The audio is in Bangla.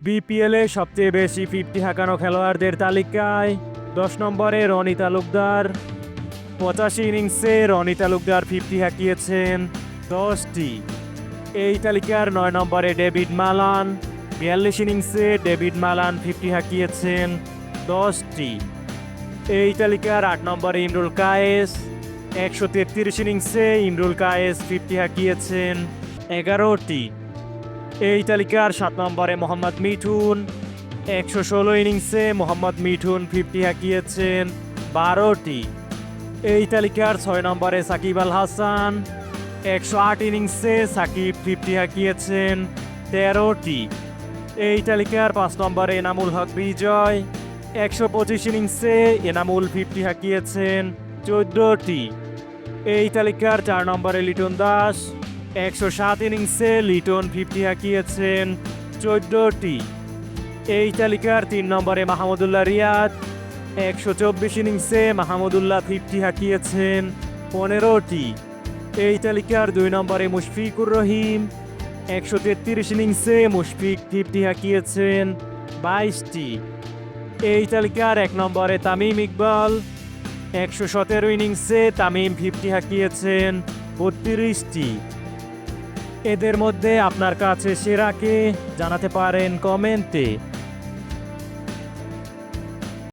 বিপিএলে সবচেয়ে বেশি 50 হাঁকানো খেলোয়াড়দের তালিকায় 10 নম্বরে রনি তালুকদার। 85 ইনিংসে রনি তালুকদার 50 হাঁকিয়েছেন 10টি। এই তালিকার 9 নম্বরে ডেভিড মালান। 42 ইনিংসে ডেভিড মালান 50 হাঁকিয়েছেন 10টি। এই তালিকার 8 নম্বরে ইমরুল কায়েস। 133 ইনিংসে ইমরুল কায়েস 50 হাঁকিয়েছেন 11টি। এই তালিকার 7 নম্বরে মোহাম্মদ মিঠুন। 116 ইনিংসে মোহাম্মদ মিঠুন 50 হাঁকিয়েছেন 12টি। এই তালিকার 6 নম্বরে সাকিব আল হাসান। 108 ইনিংসে সাকিব 50 হাঁকিয়েছেন 13টি। এই তালিকার 5 নম্বরে এনামুল হক বিজয়। 125 ইনিংসে এনামুল 50 হাঁকিয়েছেন 14টি। এই তালিকার 4 নম্বরে লিটন দাস। 107 ইনিংসে লিটন 50 হাঁকিয়েছেন 14টি। এই তালিকার 3 নম্বরে মাহমুদুল্লাহ রিয়াদ। 124 ইনিংসে মাহমুদুল্লাহ 50 হাঁকিয়েছেন 15টি। এই তালিকার 2 নম্বরে মুশফিকুর রহিম। 133 ইনিংসে মুশফিক 50 হাঁকিয়েছেন 22টি। এই তালিকার 1 নম্বরে তামিম ইকবাল। 117 ইনিংসে তামিম 50 হাঁকিয়েছেন 32টি। এদের মধ্যে আপনার কাছে সেরাকে জানাতে পারেন কমেন্টে।